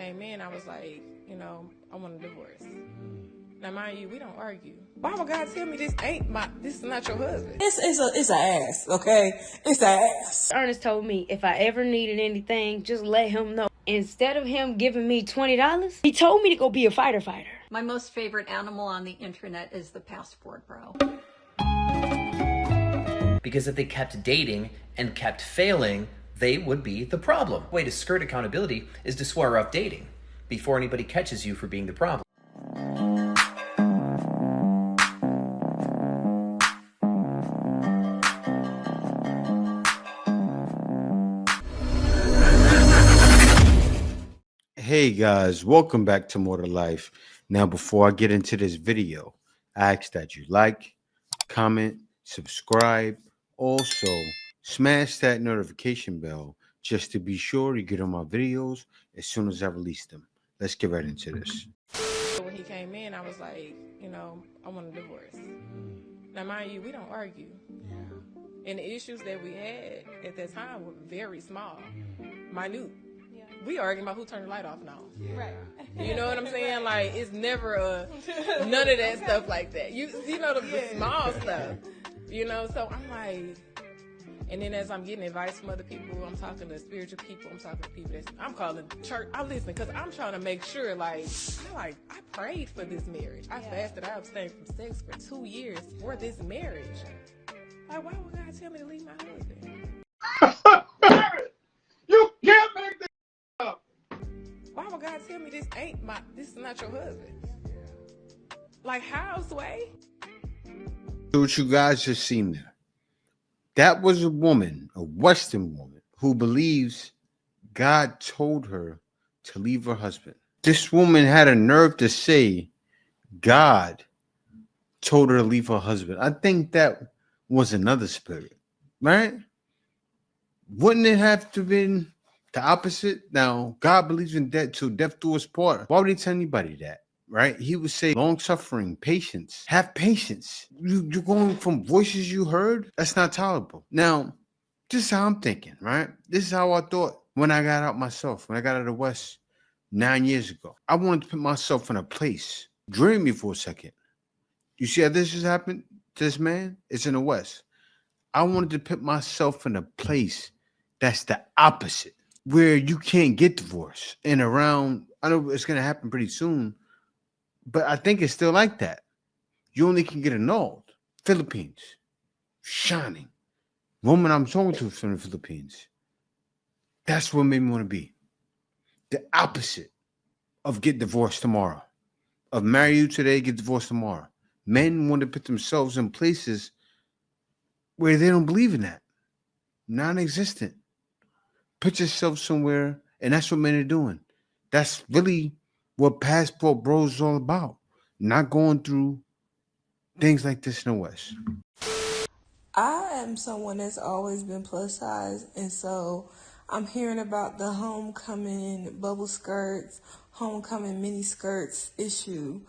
came in, I was like, I want a divorce. Now, mind you, we don't argue. Why would God tell me this is not your husband? It's an ass, okay? It's an ass. Ernest told me if I ever needed anything, just let him know. Instead of him giving me $20, he told me to go be a fighter. My most favorite animal on the internet is the passport bro. Because if they kept dating and kept failing, they would be the problem. The way to skirt accountability is to swear off dating before anybody catches you for being the problem. Hey guys, welcome back to More to Life. Now, before I get into this video, I ask that you like, comment, subscribe. Also, smash that notification bell just to be sure you get on my videos as soon as I release them. Let's get right into this. When he came in, I was like, I want a divorce. Now, mind you, we don't argue. And the issues that we had at that time were very small, minute. We arguing about who turned the light off now. Right. You know what I'm saying? Like, it's never none of that stuff like that. You know the small stuff. So I'm like, and then as I'm getting advice from other people, I'm talking to spiritual people, I'm talking to people I'm calling church. I listen because I'm trying to make sure, I prayed for this marriage. I fasted, I abstained from sex for 2 years for this marriage. Like, why would God tell me to leave my husband? You can't make this up. Why would God tell me this is not your husband? Like, how's the way? What you guys just seen there. That was a woman, a Western woman, who believes God told her to leave her husband. This woman had a nerve to say God told her to leave her husband. I think that was another spirit, right? Wouldn't it have to been the opposite? Now, God believes in death till death do us part. Why would he tell anybody that? Right? He would say long-suffering, patience. Have patience. You're going from voices you heard? That's not tolerable. Now, this is how I'm thinking, right? This is how I thought when I got out myself, when I got out of the West 9 years ago. I wanted to put myself in a place. Dream me for a second. You see how this has happened to this man? It's in the West. I wanted to put myself in a place that's the opposite, where you can't get divorced. And around, I know it's going to happen pretty soon, but I think it's still like that. You only can get annulled. Philippines, shining. Woman I'm talking to is from the Philippines. That's what made me want to be. The opposite of get divorced tomorrow. Of marry you today, get divorced tomorrow. Men want to put themselves in places where they don't believe in that. Non-existent. Put yourself somewhere, and that's what men are doing. That's really what passport bros is all about. Not going through things like this in the West. I am someone that's always been plus size, and so I'm hearing about the homecoming bubble skirts, homecoming mini skirts issue.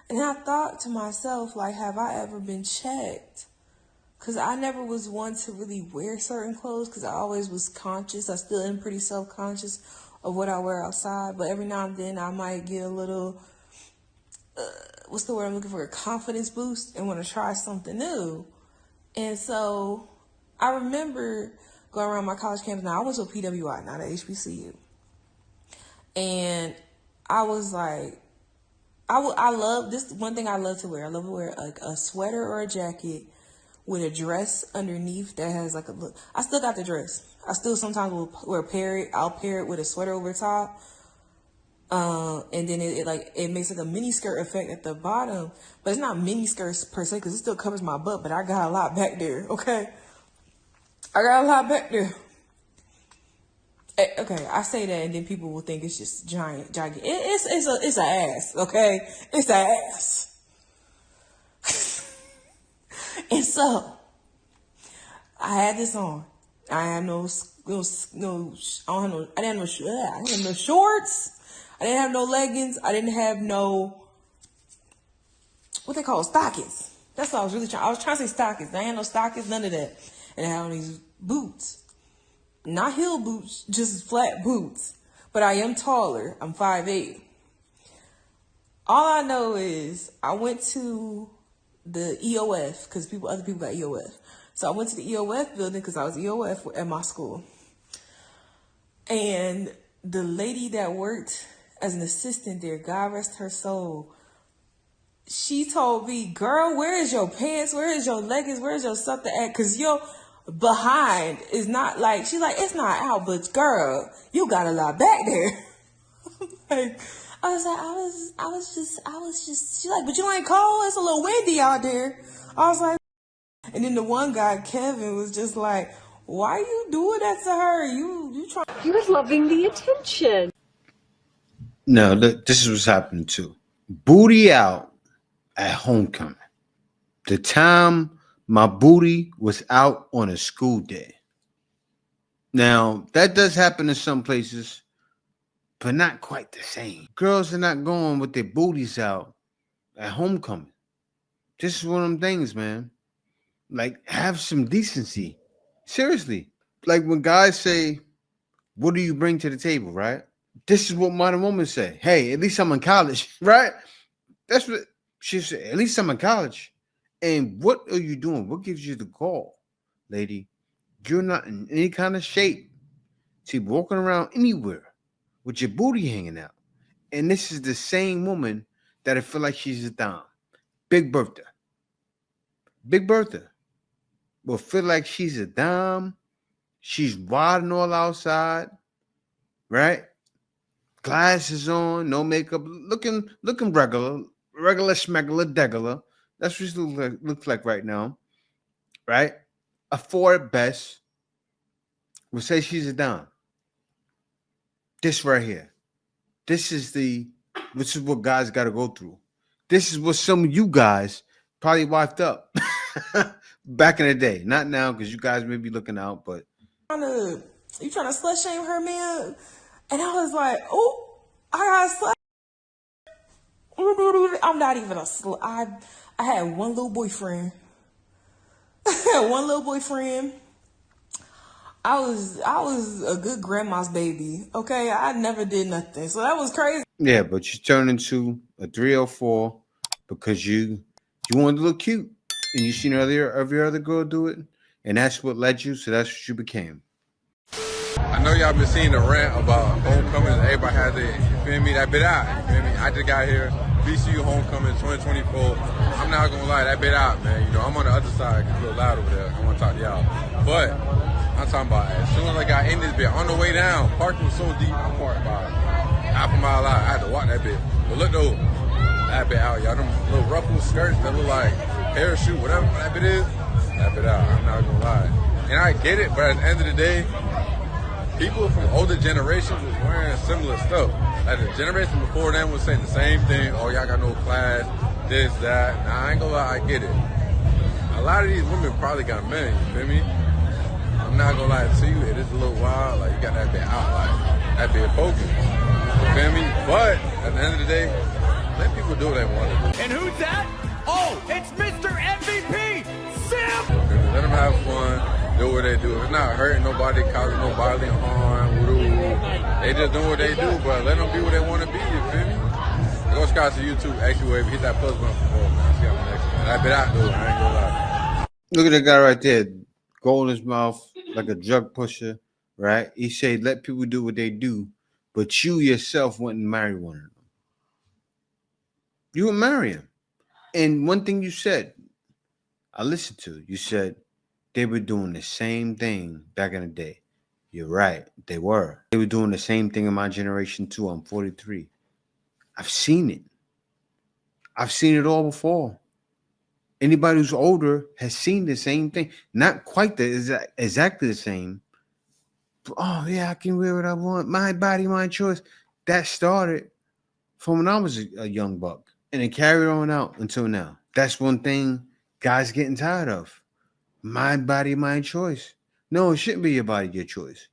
And I thought to myself, have I ever been checked? Because I never was one to really wear certain clothes because I always was conscious. I still am pretty self-conscious of what I wear outside. But every now and then I might get a little, what's the word I'm looking for? A confidence boost and want to try something new. And so I remember going around my college campus. Now I went to a PWI, not at HBCU. And I was like, I love this. One thing I love to wear. I love to wear a sweater or a jacket with a dress underneath that has a look. I still got the dress. I still sometimes will pair it. I'll pair it with a sweater over top. And then it makes a mini skirt effect at the bottom, but it's not mini skirts per se because it still covers my butt, but I got a lot back there. Okay. I got a lot back there. Okay. I say that and then people will think it's just giant. It's an ass. Okay. It's an ass. And so I had this on. I had no shorts. I didn't have no leggings. I didn't have no, what they call stockings. That's what I was really trying. I was trying to say stockings. I had no stockings, none of that. And I had on these boots, not heel boots, just flat boots. but I am taller. I'm 5'8". All I know is I went to the EOF because other people got EOF. So I went to the EOF building because I was EOF at my school. And the lady that worked as an assistant there, God rest her soul, she told me, girl, where is your pants? Where is your leggings? Where is your something at? Because your behind is not like, she's like, it's not out, but girl, you got a lot back there. Like, I was just, she's like, but you ain't cold? It's a little windy out there. I was like, and then the one guy, Kevin, was just like, why are you doing that to her? You trying? He was loving the attention. No, this is what's happening too. Booty out at homecoming. The time my booty was out on a school day. Now, that does happen in some places, but not quite the same. Girls are not going with their booties out at homecoming. This is one of them things, man. Like, have some decency. Seriously. Like when guys say, what do you bring to the table, right? This is what modern women say. Hey, at least I'm in college, right? That's what she said. At least I'm in college. And what are you doing? What gives you the call, lady? You're not in any kind of shape to be walking around anywhere with your booty hanging out. And this is the same woman that I feel like she's a dime. Big Bertha. Big Bertha will feel like she's a dime. She's wild and all outside, right? Glasses on, no makeup, looking regular schmegular degular. That's what she looks like right now, right? A 4 at best would say she's a dime. This right here, this is what guys got to go through. This is what some of you guys probably wiped up back in the day. Not now, because you guys may be looking out, but You trying to slut shame her, man? And I was like, oh, I got slut. I'm not even a slut. I had one little boyfriend. One little boyfriend. I was a good grandma's baby. Okay, I never did nothing, so that was crazy. Yeah, but you turned into a 304 because you wanted to look cute, and you seen every other girl do it, and that's what led you. So that's what you became. I know y'all been seeing the rant about homecoming. Everybody has it. You feel me? That bit out. You feel me? I just got here. VCU homecoming 2024. I'm not gonna lie, that bit out, man. You know, I'm on the other side. It's a little loud over there. I want to talk to y'all, but I'm talking about as soon as I got in this bit, on the way down, parking was so deep. I parked about half a mile out. I had to walk that bit. But look though, that bit out, y'all. Them little ruffled skirts that look like parachute, whatever that bit is. That bit out. I'm not gonna lie. And I get it, but at the end of the day, people from older generations was wearing similar stuff. Like the generation before them was saying the same thing. Oh, y'all got no class, this, that. Nah, I ain't gonna lie, I get it. A lot of these women probably got men, you feel me? I'm not gonna lie to you, it is a little wild. Like, you got that bit out, like, that bit poking. You feel me? But at the end of the day, let people do what they want to do. And who's that? Oh, it's Mr. MVP, Sim! Let them have fun, do what they do. It's not hurting nobody, causing no bodily harm. They just doing what they do, but let them be what they want to be, you feel me? Go subscribe to YouTube, Actually Wave, hit that plus button for more, man. See you on the next one. That bit out, dude. I ain't gonna lie. Look at that guy right there, gold in his mouth, like a drug pusher, right? He said, let people do what they do, but you yourself wouldn't marry one of them. You would marry him. And one thing you said, I listened to, you said they were doing the same thing back in the day. You're right. They were. They were doing the same thing in my generation too. I'm 43. I've seen it. I've seen it all before. Anybody who's older has seen the same thing. Not quite exactly the same. But, oh, yeah, I can wear what I want. My body, my choice. That started from when I was a young buck. And it carried on out until now. That's one thing guys getting tired of. My body, my choice. No, it shouldn't be your body, your choice.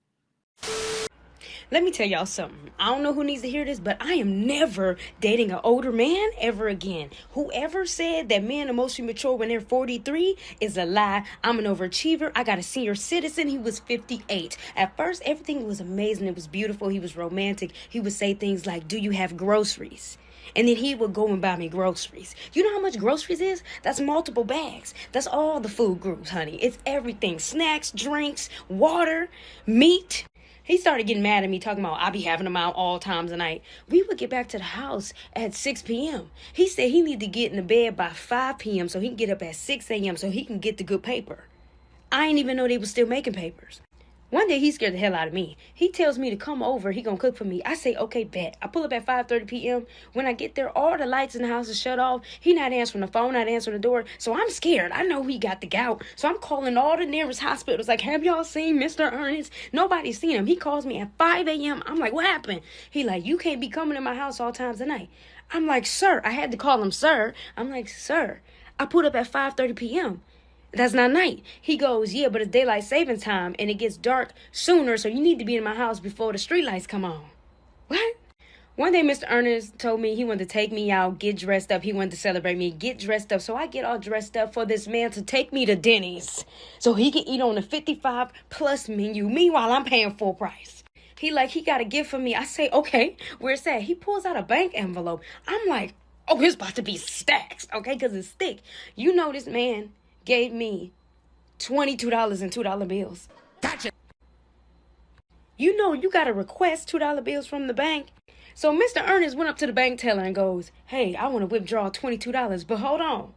Let me tell y'all something. I don't know who needs to hear this, but I am never dating an older man ever again. Whoever said that men emotionally mature when they're 43 is a lie. I'm an overachiever. I got a senior citizen. He was 58. At first, everything was amazing. It was beautiful. He was romantic. He would say things like, "Do you have groceries?" And then he would go and buy me groceries. You know how much groceries is? That's multiple bags. That's all the food groups, honey. It's everything. Snacks, drinks, water, meat. He started getting mad at me, talking about I be having them out all times of night. We would get back to the house at 6 p.m. He said he needed to get in the bed by 5 p.m. so he can get up at 6 a.m. so he can get the good paper. I didn't even know they was still making papers. One day, he scared the hell out of me. He tells me to come over. He gonna cook for me. I say, okay, bet. I pull up at 5:30 p.m. When I get there, all the lights in the house is shut off. He not answering the phone, not answering the door. So I'm scared. I know he got the gout. So I'm calling all the nearest hospitals. Like, have y'all seen Mr. Ernest? Nobody's seen him. He calls me at 5 a.m. I'm like, what happened? He like, you can't be coming to my house all times of night. I'm like, sir. I had to call him sir. I'm like, sir, I put up at 5:30 p.m. That's not night. He goes, yeah, but it's daylight savings time and it gets dark sooner, so you need to be in my house before the streetlights come on. What? One day, Mr. Ernest told me he wanted to take me out, get dressed up. He wanted to celebrate me, get dressed up. So I get all dressed up for this man to take me to Denny's so he can eat on the 55 plus menu. Meanwhile, I'm paying full price. He got a gift for me. I say, okay, where's that? He pulls out a bank envelope. I'm like, oh, it's about to be stacks, okay, because it's thick. You know this man gave me $22 in $2 bills. Gotcha. You know you got to request $2 bills from the bank. So Mr. Ernest went up to the bank teller and goes, hey, I want to withdraw $22, but hold on,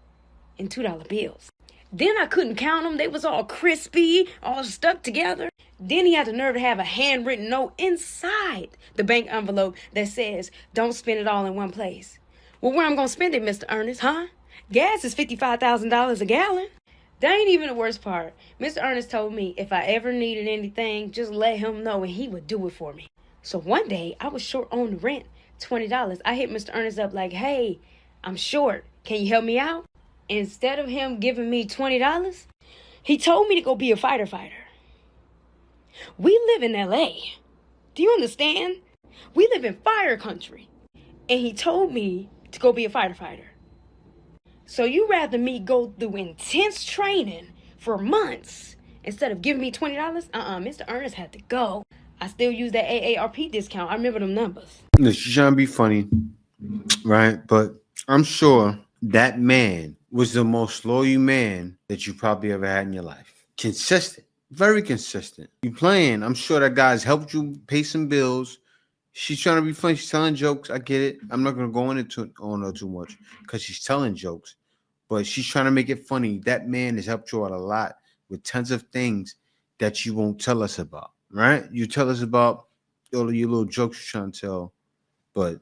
in $2 bills. Then I couldn't count them. They was all crispy, all stuck together. Then he had the nerve to have a handwritten note inside the bank envelope that says, don't spend it all in one place. Well, where I'm going to spend it, Mr. Ernest, huh? Gas is $55,000 a gallon. That ain't even the worst part. Mr. Ernest told me if I ever needed anything, just let him know and he would do it for me. So one day, I was short on the rent, $20. I hit Mr. Ernest up like, hey, I'm short. Can you help me out? Instead of him giving me $20, he told me to go be a fighter. We live in L.A. Do you understand? We live in fire country. And he told me to go be a fighter. So you rather me go through intense training for months instead of giving me $20? Mr. Ernest had to go. I still use that AARP discount. I remember them numbers. She's trying to be funny, right? But I'm sure that man was the most loyal man that you probably ever had in your life. Consistent, very consistent. You playing. I'm sure that guy's helped you pay some bills. She's trying to be funny. She's telling jokes. I get it. I'm not going to go on her too much because she's telling jokes. But she's trying to make it funny. That man has helped you out a lot with tons of things that you won't tell us about, right? You tell us about all of your little jokes you're trying to tell. But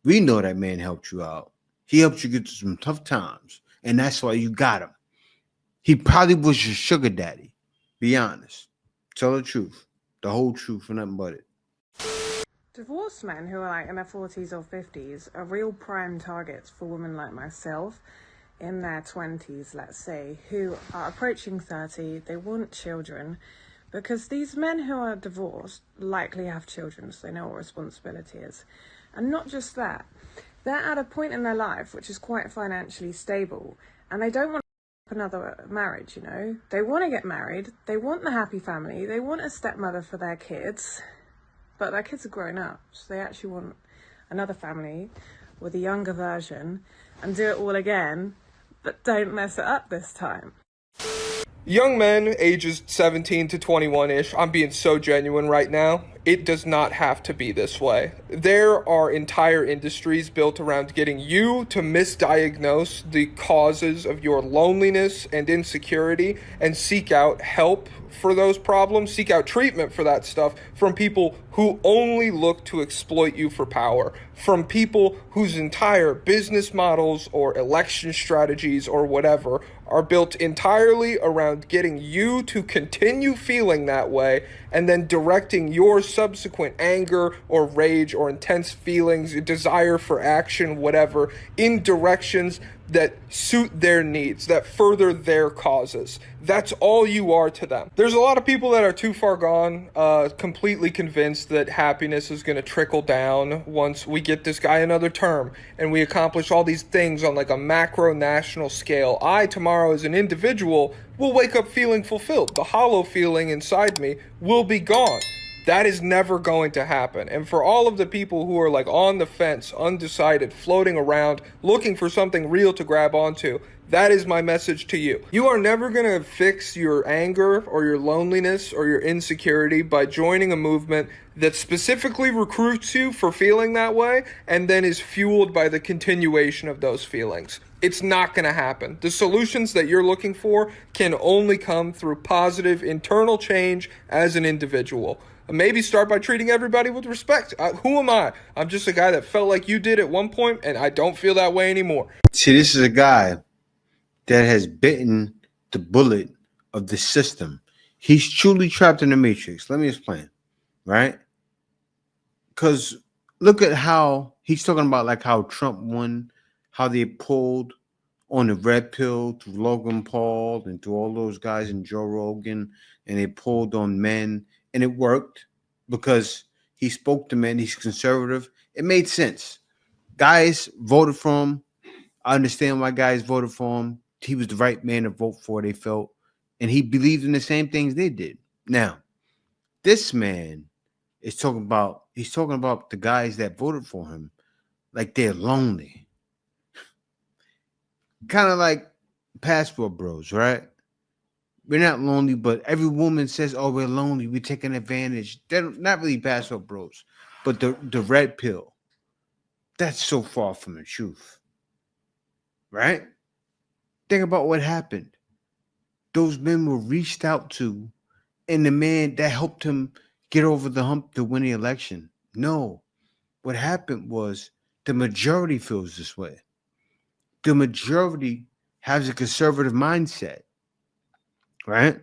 we know that man helped you out. He helped you get through some tough times. And that's why you got him. He probably was your sugar daddy. Be honest. Tell the truth. The whole truth and nothing but it. Divorced men who are like in their 40s or 50s are real prime targets for women like myself in their 20s, let's say, who are approaching 30. They want children because these men who are divorced likely have children, so they know what responsibility is. And not just that, they're at a point in their life which is quite financially stable and they don't want another marriage, you know. They want to get married, they want the happy family, they want a stepmother for their kids. But their kids are grown up, so they actually want another family with a younger version and do it all again, but don't mess it up this time. Young men, ages 17 to 21-ish, I'm being so genuine right now, it does not have to be this way. There are entire industries built around getting you to misdiagnose the causes of your loneliness and insecurity and seek out help for those problems, seek out treatment for that stuff from people who only look to exploit you for power, from people whose entire business models or election strategies or whatever are built entirely around getting you to continue feeling that way and then directing your subsequent anger or rage or intense feelings, desire for action, whatever, in directions that suit their needs, that further their causes. That's all you are to them. There's a lot of people that are too far gone, completely convinced that happiness is going to trickle down once we get this guy another term and we accomplish all these things on like a macro national scale. I, tomorrow as an individual, will wake up feeling fulfilled. The hollow feeling inside me will be gone. That is never going to happen. And for all of the people who are like on the fence, undecided, floating around, looking for something real to grab onto, that is my message to you. You are never going to fix your anger or your loneliness or your insecurity by joining a movement that specifically recruits you for feeling that way and then is fueled by the continuation of those feelings. It's not going to happen. The solutions that you're looking for can only come through positive internal change as an individual. Maybe start by treating everybody with respect. Who am I? I'm just a guy that felt like you did at one point, and I don't feel that way anymore. See, this is a guy that has bitten the bullet of the system. He's truly trapped in the matrix. Let me explain, right? Because look at how he's talking about, like how Trump won, how they pulled on the red pill to Logan Paul and to all those guys and Joe Rogan, and they pulled on men. And it worked because he spoke to men. He's conservative. It made sense. Guys voted for him. I understand why guys voted for him. He was the right man to vote for, they felt. And he believed in the same things they did. Now, this man is talking about the guys that voted for him like they're lonely. Kind of like passport bros, right? We're not lonely, but every woman says, oh, we're lonely. We're taking advantage. They're not really passport bros, but the red pill, that's so far from the truth, right? Think about what happened. Those men were reached out to, and the man that helped him get over the hump to win the election. No, what happened was the majority feels this way. The majority has a conservative mindset. Right?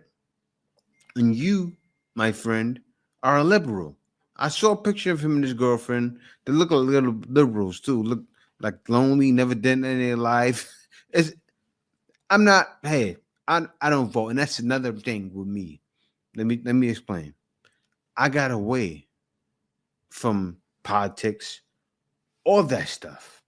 And you, my friend, are a liberal. I saw a picture of him and his girlfriend. They look like little liberals too. Look like lonely, never did anything in their life. I don't vote. And that's another thing with me. Let me explain. I got away from politics, all that stuff.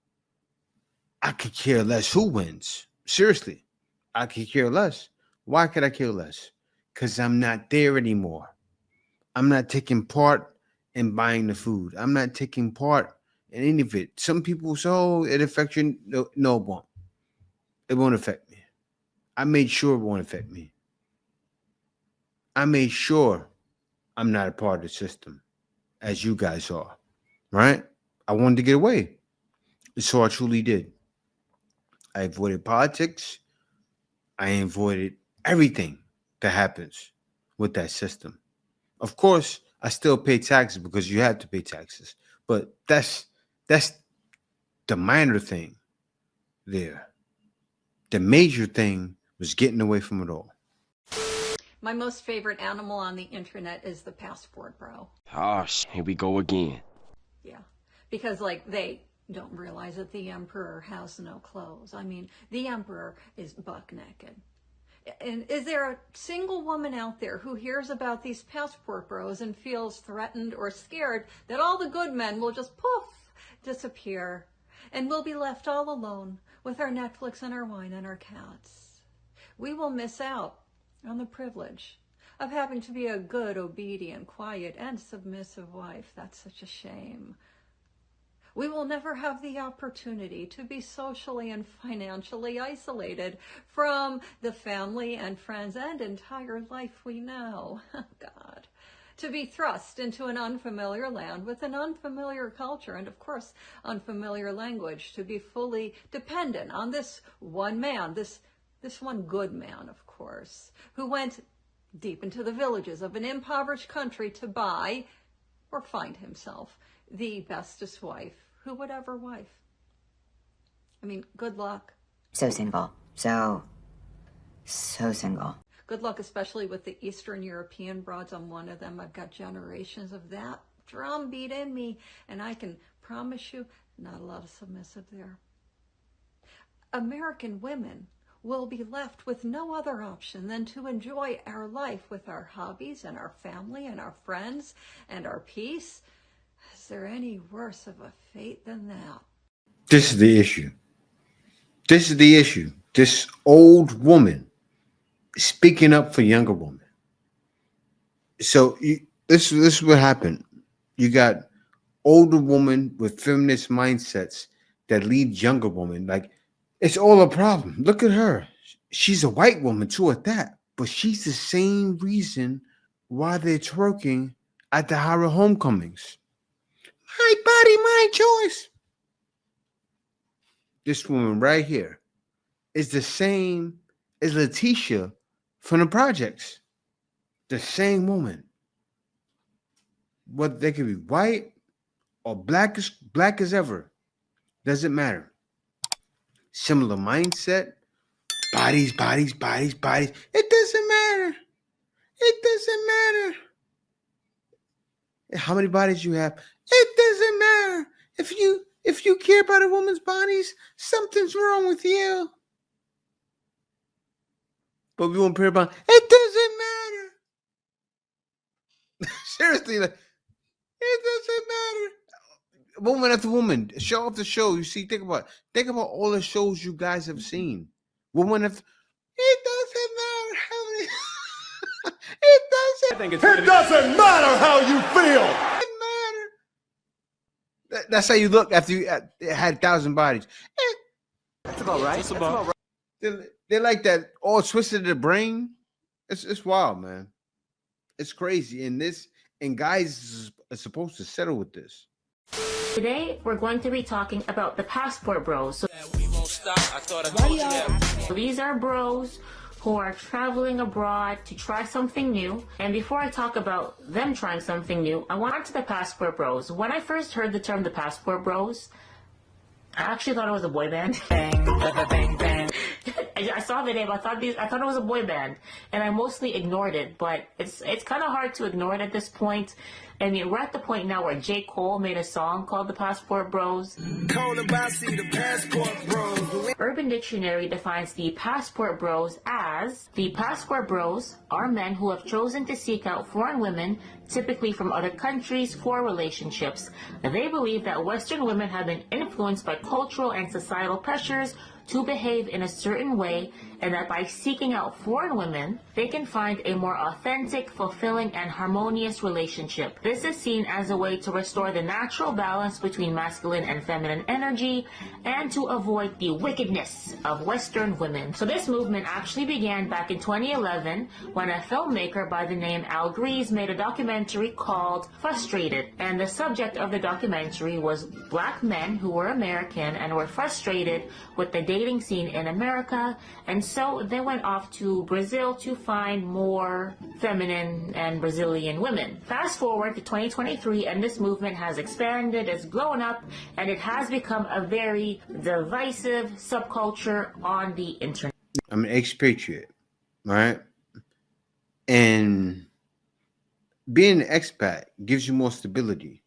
I could care less who wins. Seriously, I could care less. Why could I care less? Because I'm not there anymore. I'm not taking part in buying the food. I'm not taking part in any of it. Some people say, oh, it affects you. No, it won't. It won't affect me. I made sure it won't affect me. I made sure I'm not a part of the system, as you guys are, right? I wanted to get away. So I truly did. I avoided politics. I avoided everything that happens with that system. Of course, I still pay taxes because you have to pay taxes. But that's the minor thing there. The major thing was getting away from it all. My most favorite animal on the internet is the passport bro. Oh, here we go again. Yeah, because like they don't realize that the emperor has no clothes. I mean, the emperor is buck naked. And is there a single woman out there who hears about these passport bros and feels threatened or scared that all the good men will just poof, disappear, and we'll be left all alone with our Netflix and our wine and our cats? We will miss out on the privilege of having to be a good, obedient, quiet, and submissive wife. That's such a shame. We will never have the opportunity to be socially and financially isolated from the family and friends and entire life we know. God. To be thrust into an unfamiliar land with an unfamiliar culture and, of course, unfamiliar language. To be fully dependent on this one man, this one good man, of course, who went deep into the villages of an impoverished country to buy or find himself the bestest wife who would ever wife. I mean, good luck. So single. So single. Good luck, especially with the Eastern European broads. I'm one of them. I've got generations of that drumbeat in me, and I can promise you, not a lot of submissive there. American women will be left with no other option than to enjoy our life with our hobbies and our family and our friends and our peace. Is there any worse of a fate than that? This is the issue. This is the issue. This old woman speaking up for younger women. So this is what happened. You got older women with feminist mindsets that lead younger women. Like, it's all a problem. Look at her. She's a white woman too at that. But she's the same reason why they're twerking at the Howard homecomings. My body, my choice. This woman right here is the same as Letitia from the projects. The same woman. Whether they could be white or black as ever. Doesn't matter. Similar mindset. Bodies. It doesn't matter. It doesn't matter. How many bodies you have? It doesn't matter. If you care about a woman's bodies, something's wrong with you. But we won't care about it. Doesn't matter. Seriously, like, it doesn't matter. Woman after woman, show after show. You see, think about all the shows you guys have seen. Woman after. It doesn't matter how many. It doesn't matter how you feel. It matter. That's how you look after you had 1,000 bodies. That's about right. That's about right. They're like that, all twisted in the brain. It's wild, man. It's crazy. And guys are supposed to settle with this. Today, we're going to be talking about the passport bros. So these are bros who are traveling abroad to try something new. And before I talk about them trying something new, I went on to the passport bros. When I first heard the term the passport bros, I actually thought it was a boy band. Bang, bang, bang. I saw the name. I thought it was a boy band, and I mostly ignored it. But it's kind of hard to ignore it at this point. I mean, we're at the point now where J. Cole made a song called The Passport Bros. The Passport Bros. Urban Dictionary defines the Passport Bros as: the Passport Bros are men who have chosen to seek out foreign women, typically from other countries, for relationships. They believe that Western women have been influenced by cultural and societal pressures to behave in a certain way, and that by seeking out foreign women, they can find a more authentic, fulfilling, and harmonious relationship. This is seen as a way to restore the natural balance between masculine and feminine energy, and to avoid the wickedness of Western women. So this movement actually began back in 2011 when a filmmaker by the name Al Grease made a documentary called Frustrated. And the subject of the documentary was black men who were American and were frustrated with the dating scene in America, and so they went off to Brazil to find more feminine and Brazilian women. Fast forward to 2023, and this movement has expanded, it's blown up, and it has become a very divisive subculture on the internet. I'm an expatriate, right? And being an expat gives you more stability.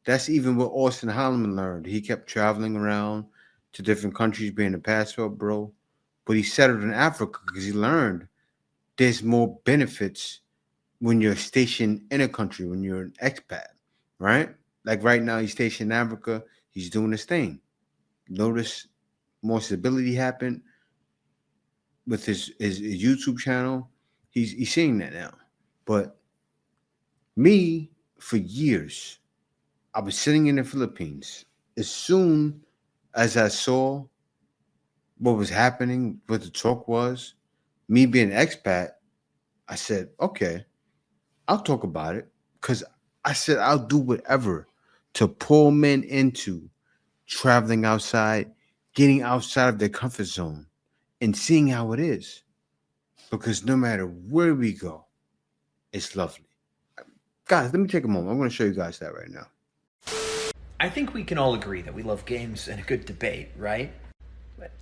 That's even what Austin Holloman learned. He kept traveling around to different countries, being a passport bro. But he settled in Africa because he learned there's more benefits when you're stationed in a country, when you're an expat, right? Like right now, he's stationed in Africa. He's doing his thing. Notice more stability happened with his YouTube channel. He's seeing that now. But me, for years, I was sitting in the Philippines. As soon as I saw what was happening, what the talk was, me being an expat, I said, okay, I'll talk about it. Because I said I'll do whatever to pull men into traveling outside, getting outside of their comfort zone, and seeing how it is. Because no matter where we go, it's lovely. Guys, let me take a moment. I'm going to show you guys that right now. I think we can all agree that we love games and a good debate, right?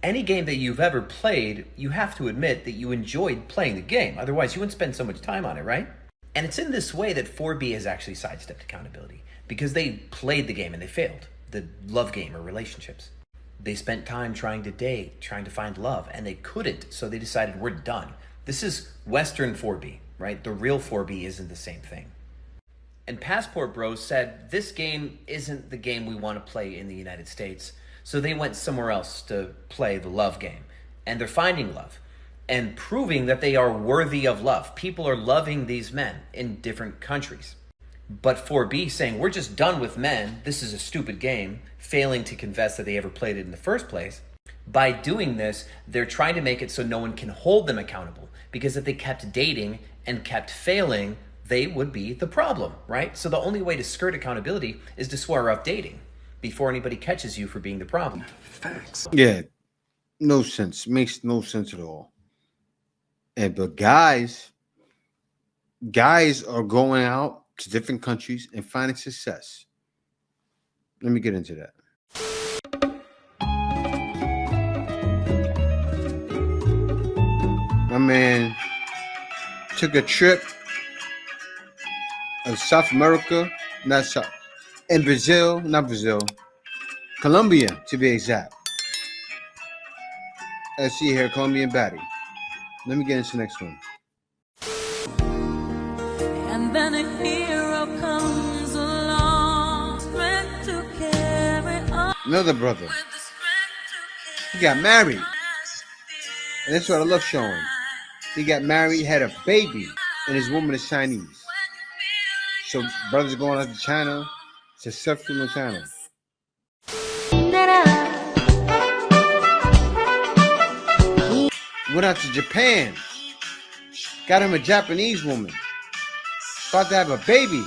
Any game that you've ever played, you have to admit that you enjoyed playing the game. Otherwise, you wouldn't spend so much time on it, right? And it's in this way that 4B has actually sidestepped accountability, because they played the game and they failed. The love game or relationships. They spent time trying to date, trying to find love, and they couldn't, so they decided we're done. This is Western 4B, right? The real 4B isn't the same thing. And Passport Bros said this game isn't the game we want to play in the United States, so they went somewhere else to play the love game. And they're finding love and proving that they are worthy of love. People are loving these men in different countries. But 4B saying, we're just done with men, this is a stupid game, failing to confess that they ever played it in the first place. By doing this, they're trying to make it so no one can hold them accountable. Because if they kept dating and kept failing, they would be the problem, right? So the only way to skirt accountability is to swear off dating before anybody catches you for being the problem. Facts. Yeah, no sense. Makes no sense at all. But guys are going out to different countries and finding success. Let me get into that. My man took a trip of South America, in Brazil, not Brazil, Colombia to be exact. Let's see here, Colombian baddie. Let me get into the next one. And then a hero comes along, strength to carry on. Another brother. He got married. And that's what I love showing. He got married, had a baby, and his woman is Chinese. So brothers going out to China, successful in China. Went out to Japan. Got him a Japanese woman. About to have a baby.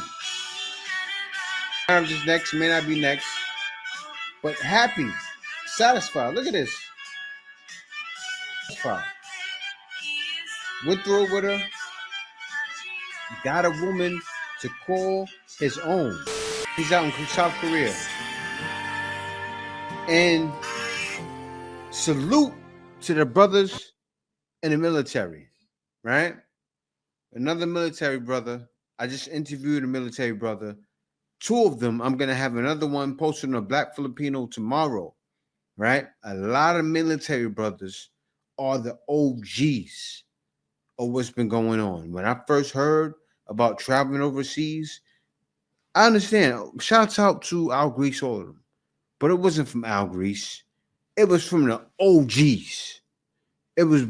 Marriage is next, may not be next. But happy, satisfied. Look at this. Satisfied. Went through it with her. Got a woman to call his own. He's out in South Korea. And salute to the brothers in the military, right? Another military brother. I just interviewed a military brother. Two of them, I'm going to have another one posted on a Black Filipino tomorrow, right? A lot of military brothers are the OGs of what's been going on. When I first heard about traveling overseas, I understand. Shouts out to Al Grease, all of them. But it wasn't from Al Grease. It was from the OGs. It was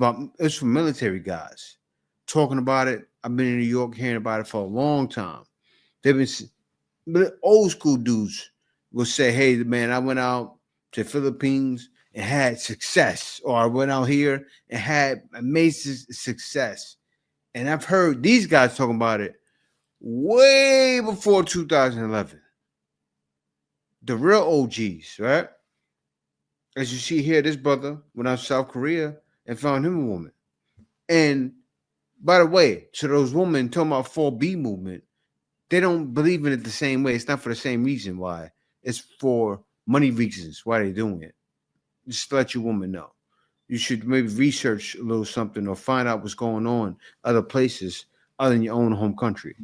from military guys talking about it. I've been in New York hearing about it for a long time. But old school dudes will say, hey, man, I went out to the Philippines and had success. Or I went out here and had amazing success. And I've heard these guys talking about it way before 2011. The real OGs, right? As you see here, this brother went out to South Korea and found him a woman. And by the way, to those women talking about 4B movement, they don't believe in it the same way. It's not for the same reason why. It's for money reasons why they're doing it. Just to let your woman know. You should maybe research a little something or find out what's going on other places other than your own home country.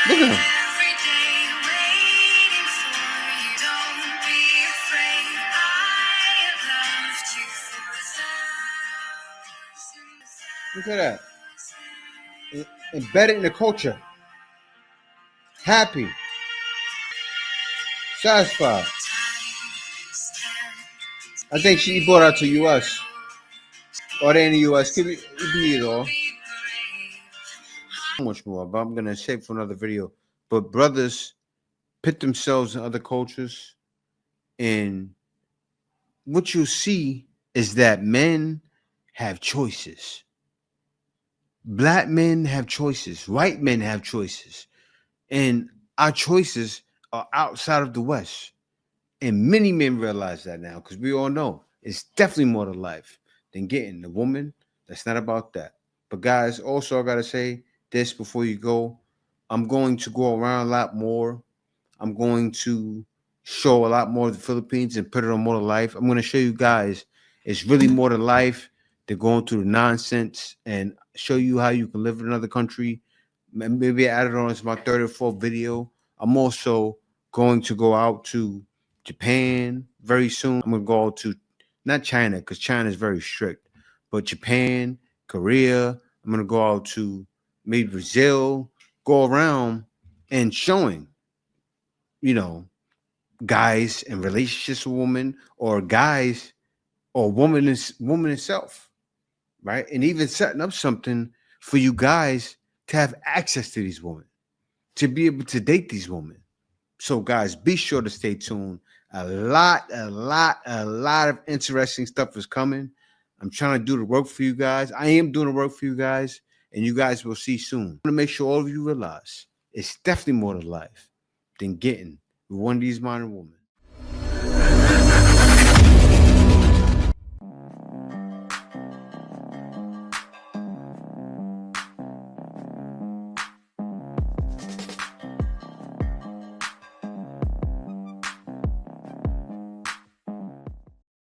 Look at him. Look at that. Embedded in the culture. Happy. Satisfied. I think she brought out to U.S. Or they in the U.S. Could be it all. Much more, but I'm going to save for another video. But brothers pit themselves in other cultures. And what you see is that men have choices. Black men have choices. White men have choices. And our choices are outside of the West. And many men realize that now because we all know it's definitely more to life than getting the woman. That's not about that. But guys, also I got to say this before you go. I'm going to go around a lot more. I'm going to show a lot more of the Philippines and put it on more to life. I'm going to show you guys It's really more to life than going through the nonsense and show you how you can live in another country. Maybe I added on as my third or fourth video. I'm also going to go out to Japan very soon. I'm going to go out to, not China, because China is very strict, but Japan, Korea. I'm going to go out to maybe Brazil, go around and showing, you know, guys in relationships with women, or guys or woman itself, right? And even setting up something for you guys to have access to these women, to be able to date these women. So guys, be sure to stay tuned. A lot of interesting stuff is coming. I'm trying to do the work for you guys. I am doing the work for you guys, and you guys will see soon. I want to make sure all of you realize it's definitely more to life than getting with one of these modern women.